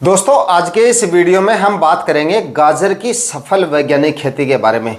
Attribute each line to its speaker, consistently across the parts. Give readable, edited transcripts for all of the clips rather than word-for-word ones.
Speaker 1: दोस्तों आज के इस वीडियो में हम बात करेंगे गाजर की सफल वैज्ञानिक खेती के बारे में।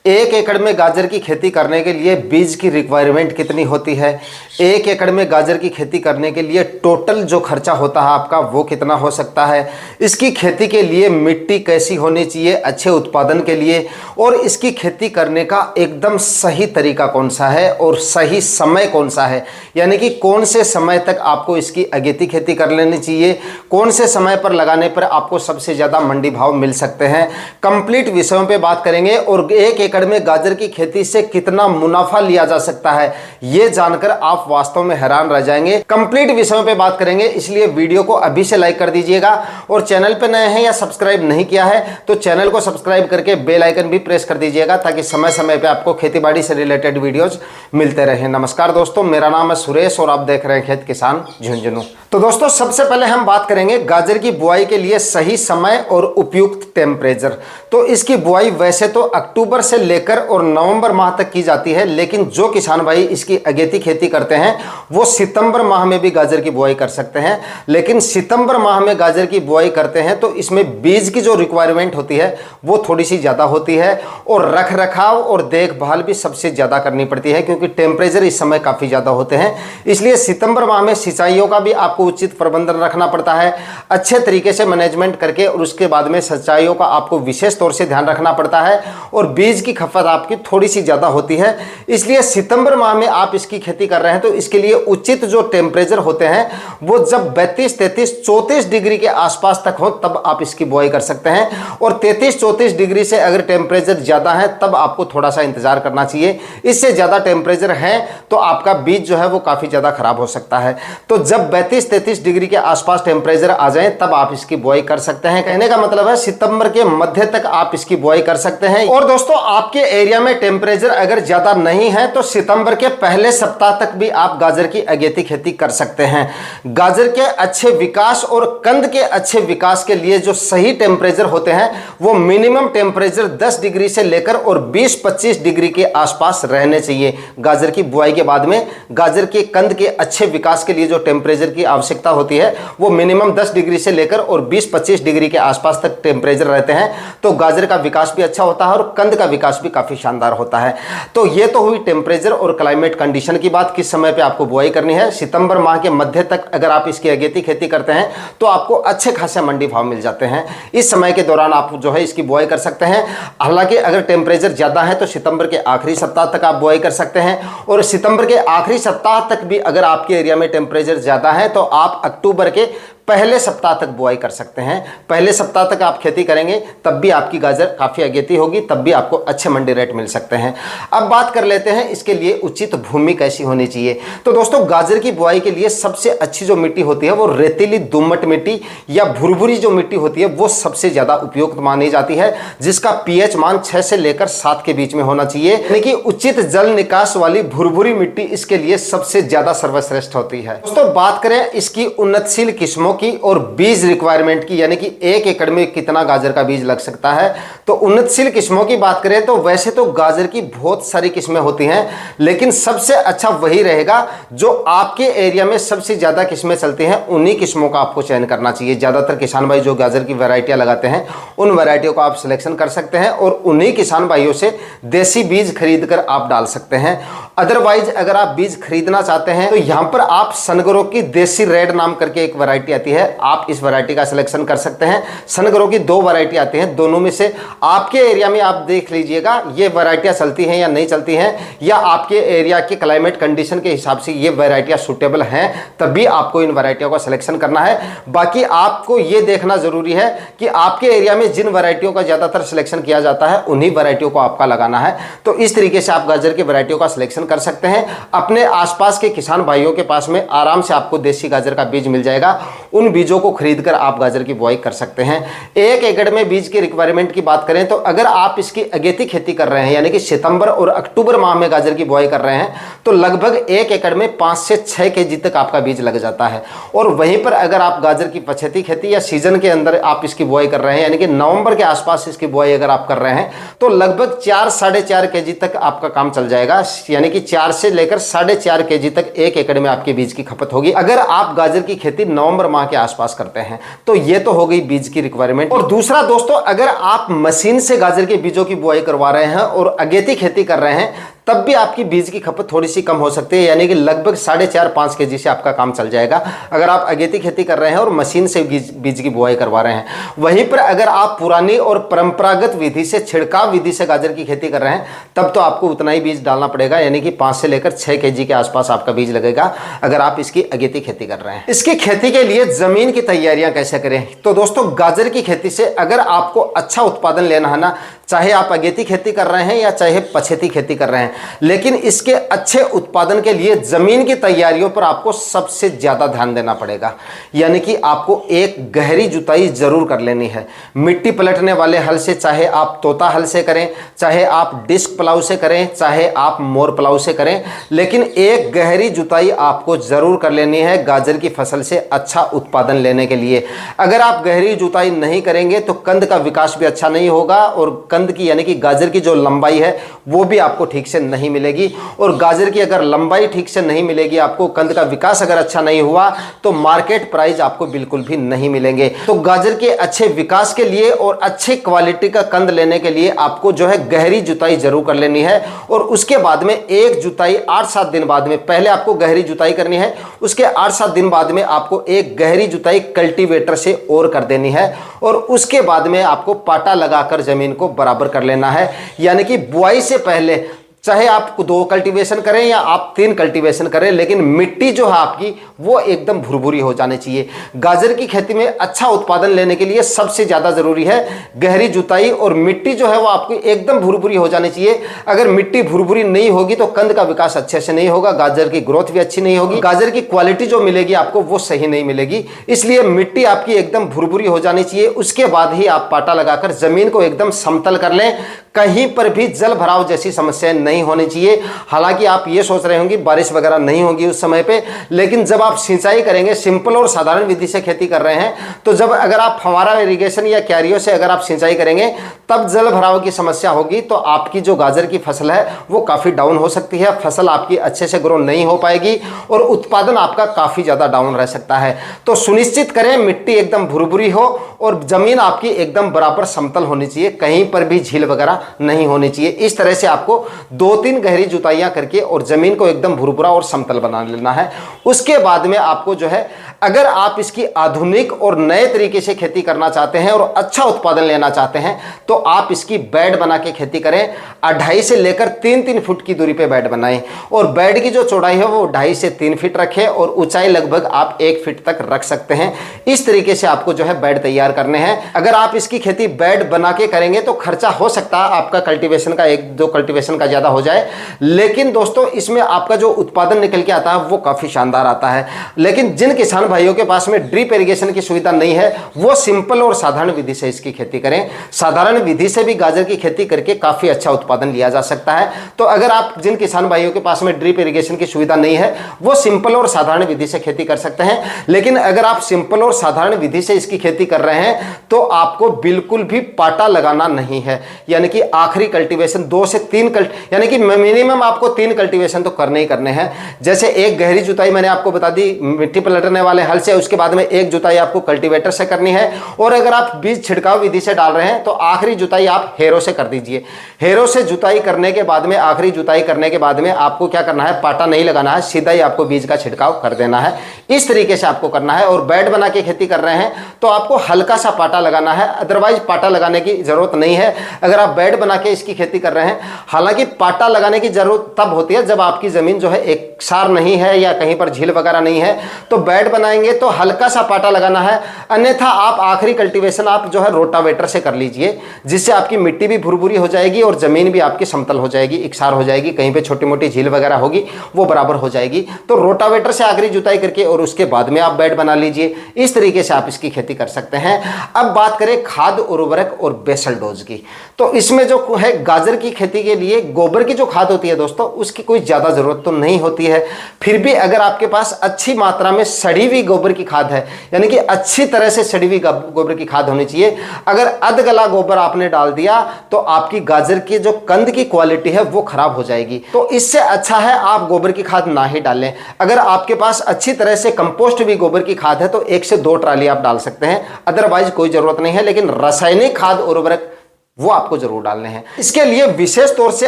Speaker 1: 1 एकड़ में गाजर की खेती करने के लिए बीज की रिक्वायरमेंट कितनी होती है, 1 एकड़ में गाजर की खेती करने के लिए टोटल जो खर्चा होता है आपका वो कितना हो सकता है, इसकी खेती के लिए मिट्टी कैसी होनी चाहिए अच्छे उत्पादन के लिए, और इसकी खेती करने का एकदम सही तरीका कौन सा है और सही समय कौन सा है, यानी कि कौन से समय तक आपको इसकी अगेती खेती कर लेनी चाहिए, कौन से समय पर लगाने पर आपको सबसे ज़्यादा मंडी भाव मिल सकते हैं। कंप्लीट विषयों पे बात करेंगे और 1 एकड़ में गाजर की खेती से कितना मुनाफा लिया जा सकता है ये जानकर आप वास्तव में हैरान रह जाएंगे। कंप्लीट विषयों पे बात करेंगे, इसलिए वीडियो को अभी से लाइक कर दीजिएगा और चैनल पे नए हैं या सब्सक्राइब नहीं किया है तो चैनल को सब्सक्राइब करके बेल आइकन भी प्रेस कर दीजिएगा ताकि समय समय पे आपको खेतीबाड़ी से रिलेटेड वीडियोज मिलते रहे। नमस्कार दोस्तों, मेरा नाम है सुरेश और आप देख रहे हैं खेत किसान झुंझुनू। तो दोस्तों सबसे पहले हम बात करेंगे गाजर की बुआई के लिए सही समय और उपयुक्त टेम्परेचर। तो इसकी बुआई वैसे तो अक्टूबर से लेकर और नवंबर माह तक की जाती है, लेकिन जो किसान भाई इसकी अगेती खेती करते हैं वो सितंबर माह में भी गाजर की बुआई कर सकते हैं। लेकिन सितंबर माह में गाजर की बुआई करते हैं तो इसमें बीज की जो रिक्वायरमेंट होती है वो थोड़ी सी ज़्यादा होती है और रख रखाव और देखभाल भी सबसे ज़्यादा करनी पड़ती है क्योंकि टेम्परेचर इस समय काफ़ी ज़्यादा होते हैं। इसलिए सितंबर माह में सिंचाइयों का भी आपको उचित प्रबंधन रखना पड़ता है, अच्छे तरीके से मैनेजमेंट करके, और उसके बाद में सिंचाइयों का आपको विशेष तौर से ध्यान रखना पड़ता है और बीज की खपत आपकी थोड़ी सी ज़्यादा होती है। इसलिए सितंबर माह में आप इसकी खेती कर रहे हैं तो इसके लिए उचित जो टेम्परेचर होते हैं वो जब 32, 33, 34 डिग्री के आसपास तक हो तब आप इसकी बुआई कर सकते हैं, और 33, 34 डिग्री से अगर टेम्परेचर ज़्यादा है तब आपको थोड़ा सा इंतजार करना चाहिए। इससे ज़्यादा टेम्परेचर है तो आपका बीज जो है वो काफ़ी ज़्यादा खराब हो सकता है। तो जब 32, 33 डिग्री के आसपास टेम्परेचर आ जाए तब आप इसकी बुआई कर सकते हैं। कहने का मतलब है सितंबर के मध्य तक आप इसकी बुआई कर सकते हैं। और दोस्तों आपके एरिया में टेम्परेचर अगर ज्यादा नहीं है तो सितंबर के पहले सप्ताह तक भी आप गाजर की अगेती खेती कर सकते हैं। गाजर के अच्छे विकास और कंद के अच्छे विकास के लिए जो सही टेम्परेचर होते हैं वो मिनिमम टेम्परेचर 10 डिग्री से लेकर और 20-25 डिग्री के आसपास रहने चाहिए। गाजर की बुआई के बाद में गाजर के कंद के अच्छे विकास के लिए जो टेम्परेचर की आवश्यकता होती है वो मिनिमम 10 डिग्री से लेकर और 20-25 डिग्री के आसपास तक टेम्परेचर रहते हैं तो गाजर का विकास भी अच्छा होता है और कंद का विकास भी काफी शानदार होता है। तो ये तो हुई टेम्परेचर और क्लाइमेट कंडीशन की बात, किस समय पे आपको बुआई करनी है। सितंबर माह के मध्य तक अगर आप इसकी अगेती खेती करते हैं तो आपको अच्छे खासे मंडी भाव मिल जाते हैं। इस समय के दौरान आप जो है इसकी बुआई कर सकते हैं। हालांकि अगर टेम्परेचर ज्यादा है तो सितंबर के आखिरी सप्ताह तक आप बुआई कर सकते हैं, और सितंबर के आखिरी सप्ताह तक भी अगर आपके एरिया में टेम्परेचर ज्यादा है तो आप अक्टूबर के पहले सप्ताह तक बुआई कर सकते हैं। पहले सप्ताह तक आप खेती करेंगे तब भी आपकी गाजर काफ़ी अगेती होगी, तब भी आपको अच्छे मंडी रेट मिल सकते हैं। अब बात कर लेते हैं इसके लिए उचित भूमि कैसी होनी चाहिए। तो दोस्तों गाजर की बुआई के लिए सबसे अच्छी जो मिट्टी होती है वो रेतीली दोमट मिट्टी या भुरभुरी जो मिट्टी होती है वो सबसे ज़्यादा उपयुक्त मानी जाती है, जिसका पीएच मान 6 से लेकर 7 के बीच में होना चाहिए, यानी कि उचित जल निकास वाली भुरभुरी मिट्टी इसके लिए सबसे ज़्यादा सर्वश्रेष्ठ होती है। दोस्तों बात करें इसकी उन्नतशील किस्मों की और बीज रिक्वायरमेंट की, यानी कि 1 एकड़ में कितना गाजर का बीज लग सकता है। तो उन्नतशील किस्मों की बात करें तो वैसे तो गाजर की बहुत सारी किस्में होती हैं, लेकिन सबसे अच्छा वही रहेगा जो आपके एरिया में सबसे ज्यादा किस्में चलती हैं, उन्हीं किस्मों का आपको चयन करना चाहिए। ज्यादातर किसान भाई जो गाजर की वैरायटियां लगाते हैं उन वैरायटियों का आप सिलेक्शन कर सकते हैं और उन्हीं किसान भाइयों से देसी बीज खरीद कर आप डाल सकते हैं। अदरवाइज अगर आप बीज खरीदना चाहते हैं तो यहां पर आप सनग्रो की देसी रेड नाम करके एक वैरायटी आती है, आप इस वैरायटी का सिलेक्शन कर सकते हैं। सनग्रो की 2 वैरायटी आती हैं, दोनों में से आपके एरिया में आप देख लीजिएगा ये वैरायटियां चलती हैं या नहीं चलती हैं, या आपके एरिया के क्लाइमेट कंडीशन के हिसाब से ये वैरायटियां सूटेबल हैं, तभी आपको इन वैरायटियों का सिलेक्शन करना है। बाकी आपको ये देखना जरूरी है कि आपके एरिया में जिन वैरायटियों का ज्यादातर सिलेक्शन किया जाता है उन्हीं वैरायटियों को आपका लगाना है। तो इस तरीके से आप गाजर की वैरायटियों का सिलेक्शन कर सकते हैं। अपने आसपास के किसान भाइयों के पास में आराम से आपको देसी गाजर का बीज मिल जाएगा, उन बीजों को खरीदकर आप गाजर की बुआई कर सकते हैं। 1 एकड़ में बीज की रिक्वायरमेंट की बात करें तो अगर आप इसकी अगेती खेती कर रहे हैं यानी कि सितंबर और अक्टूबर माह में गाजर की बुआई कर रहे हैं तो लगभग 1 एकड़ में 5 से 6 केजी तक आपका बीज लग जाता है। और वहीं पर अगर आप गाजर की पछेती खेती या सीजन के अंदर आप इसकी बुआई कर रहे हैं यानी कि नवंबर के आसपास इसकी बुआई अगर आप कर रहे हैं तो लगभग 4-4.5 केजी तक आपका काम चल जाएगा, यानी कि 4 से लेकर 4.5 केजी तक 1 एकड़ में आपके बीज की खपत होगी अगर आप गाजर की खेती नवंबर माह के आसपास करते हैं। तो ये तो हो गई बीज की रिक्वायरमेंट। और दूसरा दोस्तों, अगर आप मशीन से गाजर के बीजों की बुआई करवा रहे हैं और अगेती खेती कर रहे हैं तब भी आपकी बीज की खपत थोड़ी सी कम हो सकती है, यानी कि लगभग 4.5-5 केजी से आपका काम चल जाएगा अगर आप अगेती खेती कर रहे हैं और मशीन से बीज की बुआई करवा रहे हैं। वहीं पर अगर आप पुरानी और परंपरागत विधि से, छिड़काव विधि से गाजर की खेती कर रहे हैं तब तो आपको उतना ही बीज डालना पड़ेगा, यानी कि 5 से लेकर 6 केजी के आसपास आपका बीज लगेगा अगर आप इसकी अगेती खेती कर रहे हैं। इसकी खेती के लिए जमीन की तैयारियां कैसे करें? तो दोस्तों, गाजर की खेती से अगर आपको अच्छा उत्पादन लेना है ना, चाहे आप अगेती खेती कर रहे हैं या चाहे पछेती खेती कर रहे हैं, लेकिन इसके अच्छे उत्पादन के लिए जमीन की तैयारियों पर आपको सबसे ज्यादा ध्यान देना पड़ेगा। यानी कि आपको एक गहरी जुताई जरूर कर लेनी है। मिट्टी पलटने वाले हल से, चाहे आप तोता हल से करें, चाहे आप डिस्क प्लाऊ से करें, चाहे आप मोर प्लाऊ से करें, लेकिन एक गहरी जुताई आपको जरूर कर लेनी है गाजर की फसल से अच्छा उत्पादन लेने के लिए। अगर आप गहरी जुताई नहीं करेंगे तो कंद का विकास भी अच्छा नहीं होगा और कंद की, यानी कि गाजर की जो लंबाई है वो भी आपको ठीक से नहीं मिलेगी। और गाजर की अगर लंबाई ठीक से नहीं मिलेगी आपको, कंद का विकास अगर अच्छा नहीं हुआ तो मार्केट प्राइस आपको बिल्कुल भी नहीं मिलेंगे। तो गाजर के अच्छे विकास के लिए और अच्छे क्वालिटी का कंद लेने के लिए आपको जो है गहरी जुताई जरूर कर लेनी है। और उसके बाद में एक जुताई 8-7 दिन बाद में, पहले आपको गहरी जुताई करनी है, उसके 8-7 दिन बाद में आपको एक गहरी जुताई कल्टीवेटर से और कर देनी है। और उसके बाद में आपको पाटा लगाकर जमीन को बराबर कर लेना है। यानी कि बुआई से पहले चाहे आप 2 कल्टीवेशन करें या आप 3 कल्टीवेशन करें, लेकिन मिट्टी जो है आपकी वो एकदम भुरभुरी हो जानी चाहिए। गाजर की खेती में अच्छा उत्पादन लेने के लिए सबसे ज़्यादा ज़रूरी है गहरी जुताई, और मिट्टी जो है वो आपकी एकदम भुरभुरी हो जानी चाहिए। अगर मिट्टी भुरभुरी नहीं होगी तो कंद का विकास अच्छे से नहीं होगा, गाजर की ग्रोथ भी अच्छी नहीं होगी, गाजर की क्वालिटी जो मिलेगी आपको वो सही नहीं मिलेगी। इसलिए मिट्टी आपकी एकदम भुरभुरी हो जानी चाहिए। उसके बाद ही आप पाटा लगाकर जमीन को एकदम समतल कर लें। कहीं पर भी जल भराव जैसी समस्याएं नहीं होनी चाहिए। हालांकि आप ये सोच रहे होंगे बारिश वगैरह नहीं होगी उस समय पे, लेकिन जब आप सिंचाई करेंगे, सिंपल और साधारण विधि से खेती कर रहे हैं, तो जब अगर आप फव्वारा इरिगेशन या क्यारियों से अगर आप सिंचाई करेंगे तब जल भराव की समस्या होगी तो आपकी जो गाजर की फसल है वो काफ़ी डाउन हो सकती है, फसल आपकी अच्छे से ग्रो नहीं हो पाएगी और उत्पादन आपका काफ़ी ज़्यादा डाउन रह सकता है। तो सुनिश्चित करें मिट्टी एकदम भुरभुरी हो और ज़मीन आपकी एकदम बराबर समतल होनी चाहिए, कहीं पर भी झील वगैरह नहीं होनी चाहिए। इस तरह से आपको 2-3 गहरी जुताइयां करके और जमीन को एकदम भुरभुरा और समतल बना लेना है। उसके बाद में आपको जो है, अगर आप इसकी आधुनिक और नए तरीके से खेती करना चाहते हैं और अच्छा उत्पादन लेना चाहते हैं तो आप इसकी बेड बना के खेती करें। 2.5 से लेकर 3-3 फुट की दूरी पे बेड बनाएं और बेड की जो चौड़ाई है वो 2.5 से 3 फीट रखें और ऊंचाई लगभग आप 1 फीट तक रख सकते हैं। इस तरीके से आपको जो है बेड तैयार करने हैं। अगर आप इसकी खेती बेड बना के करेंगे तो खर्चा हो सकता है आपका कल्टीवेशन का 1-2 कल्टीवेशन का ज़्यादा हो जाए, लेकिन दोस्तों इसमें आपका जो उत्पादन निकल के आता है वो काफ़ी शानदार आता है। लेकिन जिन किसान भाइयों के पास में ड्रिप इरिगेशन की सुविधा नहीं है वो सिंपल और साधारण विधि से इसकी खेती करें। साधारण विधि से भी गाजर की खेती करके काफ़ी अच्छा उत्पादन लिया जा सकता है। तो अगर आप जिन किसान भाइयों के पास में ड्रिप इरिगेशन की सुविधा नहीं है वो सिंपल और साधारण विधि से खेती कर सकते हैं। लेकिन अगर आप सिंपल और साधारण विधि से इसकी खेती कर रहे हैं तो आपको बिल्कुल भी पाटा लगाना नहीं है, यानी कि आखिरी कल्टीवेशन 2 से 3 यानी कि मिनिमम आपको 3 कल्टीवेशन तो करने ही करने हैं। जैसे एक गहरी जुताई मैंने आपको बता दी मिट्टी पलटने वाले हल से, उसके बाद में एक जुताई आपको कल्टीवेटर से करनी है। और अगर आप बीज छिड़काव विधि से डाल रहे हैं तो आखिरी जुताई आप हेरो से कर दीजिए। हेरो से जुताई करने के बाद में, आखिरी जुताई करने के बाद में आपको क्या करना है, पाटा नहीं लगाना है, सीधा ही आपको बीज का छिड़काव कर देना है। इस तरीके से आपको करना है। और बेड बना के खेती कर रहे हैं तो आपको हल्का सा पाटा लगाना है, अदरवाइज पाटा लगाने की जरूरत नहीं है अगर आप बेड बना के इसकी खेती कर रहे हैं। हालांकि पाटा लगाने की जरूरत तब होती है जब आपकी जमीन जो है एकसार नहीं है या कहीं पर झील वगैरह नहीं है, तो बेड बनाएंगे तो हल्का सा पाटा लगाना है। अन्यथा आप आखिरी कल्टीवेशन आप जो है रोटावेटर से कर लीजिए, जिससे आपकी मिट्टी भी भुरभुरी हो जाएगी और जमीन भी आपकी समतल हो जाएगी, एकसार हो जाएगी, कहीं पे छोटी मोटी झील वगैरह होगी वो बराबर हो जाएगी। तो रोटावेटर से आखिरी जुताई करके और उसके बाद में आप बेड बना लीजिए। इस तरीके से आप इसकी खेती कर सकते हैं। अब बात करें खाद, उर्वरक और बेसल डोज की, तो इसमें इसमें जो है गाजर की खेती के लिए गोबर की जो खाद होती है दोस्तों, उसकी कोई ज़्यादा ज़रूरत तो नहीं होती है। फिर भी अगर आपके पास अच्छी मात्रा में सड़ी हुई गोबर की खाद है, यानी कि अच्छी तरह से सड़ी हुई गोबर की खाद होनी चाहिए। अगर अधगला गोबर आपने डाल दिया तो आपकी गाजर की जो कंद की क्वालिटी है वो खराब हो जाएगी। तो इससे अच्छा है आप गोबर की खाद ना ही डालें। अगर आपके पास अच्छी तरह से कंपोस्ट भी गोबर की खाद है तो 1 से 2 ट्राली आप डाल सकते हैं, अदरवाइज कोई जरूरत नहीं है। लेकिन रासायनिक खाद और उर्वरक वो आपको जरूर डालने हैं। इसके लिए विशेष तौर से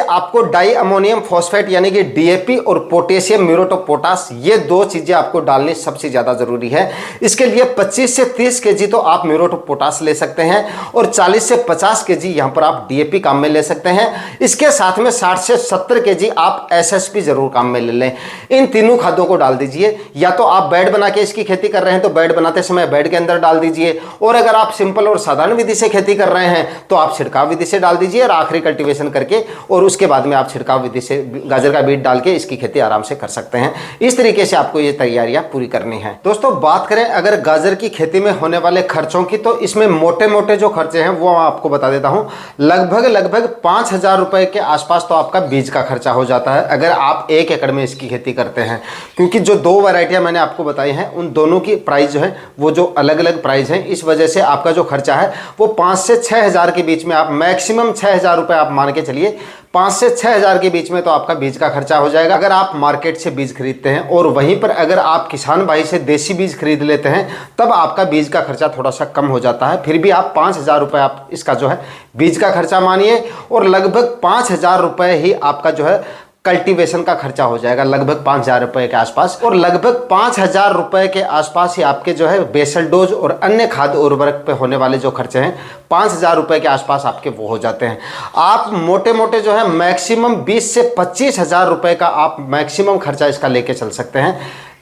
Speaker 1: आपको डाई अमोनियम फॉस्फेट यानी कि डीएपी और पोटेशियम म्यूरेट ऑफ पोटाश, ये 2 चीजें आपको डालनी सबसे ज्यादा जरूरी है। इसके लिए 25 से 30 केजी तो आप म्यूरेट ऑफ पोटाश ले सकते हैं और 40 से 50 केजी यहां पर आप डीएपी काम में ले सकते हैं। इसके साथ में 60 से 70 केजी आप एसएसपी जरूर काम में ले लें। इन तीनों खादों को डाल दीजिए। या तो आप बेड बना के इसकी खेती कर रहे हैं तो बेड बनाते समय बेड के अंदर डाल दीजिए, और अगर आप सिंपल और साधारण विधि से खेती कर रहे हैं तो आप छिड़काव विधि से डाल दीजिए और आखिरी कल्टीवेशन करके और उसके बाद में आप छिड़काव विधि से गाजर का बीज डाल के इसकी खेती आराम से कर सकते हैं। इस तरीके से आपको ये तैयारियां पूरी करनी है। दोस्तों बात करें अगर गाजर की खेती में होने वाले खर्चों की, तो इसमें मोटे मोटे जो खर्चे हैं वो आपको बता देता हूं। लगभग 5,000 रुपए के आसपास तो आपका बीज का खर्चा हो जाता है अगर आप 1 एकड़ में इसकी खेती करते हैं, क्योंकि जो 2 वैरायटियां मैंने आपको बताई हैं उन दोनों की प्राइस जो है वो जो अलग अलग प्राइस है, इस वजह से आपका जो खर्चा है वो 5 से 6,000 के बीच में, आप मैक्सिमम 6,000 रुपए आप मान के चलिए, 5 से 6,000 के बीच में तो आपका बीज का खर्चा हो जाएगा अगर आप मार्केट से बीज खरीदते हैं। और वहीं पर अगर आप किसान भाई से देसी बीज खरीद लेते हैं तब आपका बीज का खर्चा थोड़ा सा कम हो जाता है। फिर भी आप 5,000 रुपए आप इसका जो है बीज का खर्चा मानिए, और लगभग 5,000 रुपए ही आपका जो है कल्टीवेशन का खर्चा हो जाएगा, लगभग 5,000 रुपए के आसपास। और लगभग 5,000 रुपए के आसपास ही आपके जो है बेसल डोज और अन्य खाद्य उर्वरक पे होने वाले जो खर्चे हैं 5,000 रुपए के आसपास आपके वो हो जाते हैं। आप मोटे मोटे जो है मैक्सिमम 20 से 25,000 रुपए का आप मैक्सिमम खर्चा इसका लेके चल सकते हैं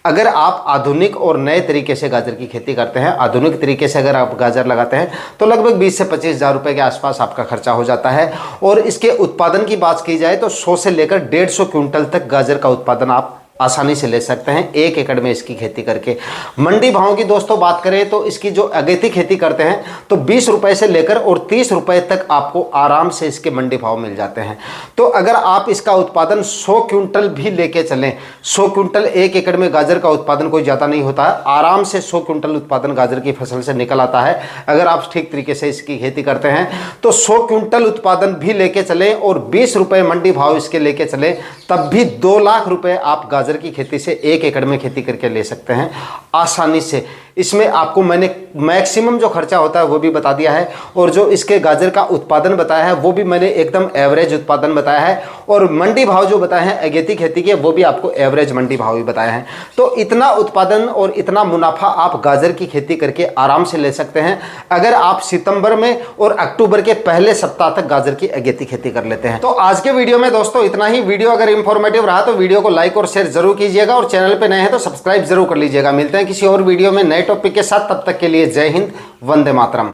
Speaker 1: अगर आप आधुनिक और नए तरीके से गाजर की खेती करते हैं। आधुनिक तरीके से अगर आप गाजर लगाते हैं तो लगभग 20 से 25,000 रुपए के आसपास आपका खर्चा हो जाता है। और इसके उत्पादन की बात की जाए तो 100 से लेकर 150 क्विंटल तक गाजर का उत्पादन आप आसानी से ले सकते हैं 1 एकड़ में इसकी खेती करके। मंडी भाव की दोस्तों बात करें तो इसकी जो अगेती खेती करते हैं तो 20 रुपए से लेकर और 30 रुपए तक आपको आराम से इसके मंडी भाव मिल जाते हैं। तो अगर आप इसका उत्पादन 100 क्विंटल भी लेके चलें, 100 क्विंटल 1 एकड़ में गाजर का उत्पादन कोई ज़्यादा नहीं होता है, आराम से 100 क्विंटल उत्पादन गाजर की फसल से निकल आता है अगर आप ठीक तरीके से इसकी खेती करते हैं। तो 100 क्विंटल उत्पादन भी लेके चलें और 20 रुपए मंडी भाव इसके लेके चलें, तब भी 2 लाख रुपए आप गाजर की खेती से 1 एकड़ में खेती करके ले सकते हैं आसानी से। इसमें आपको मैंने मैक्सिमम जो खर्चा होता है वो भी बता दिया है, और जो इसके गाजर का उत्पादन बताया है वो भी मैंने एकदम एवरेज उत्पादन बताया है, और मंडी भाव जो बताए हैं अगेती खेती के वो भी आपको एवरेज मंडी भाव भी बताए हैं। तो इतना उत्पादन और इतना मुनाफा आप गाजर की खेती करके आराम से ले सकते हैं अगर आप सितंबर में और अक्टूबर के पहले सप्ताह तक गाजर की अगेती खेती कर लेते हैं। तो आज के वीडियो में दोस्तों इतना ही। वीडियो अगर इंफॉर्मेटिव रहा तो वीडियो को लाइक और शेयर जरूर कीजिएगा, और चैनल पे नए हैं तो सब्सक्राइब जरूर कर लीजिएगा। मिलते हैं किसी और वीडियो में नए टॉपिक के साथ, तब तक के लिए जय हिंद, वंदे मातरम।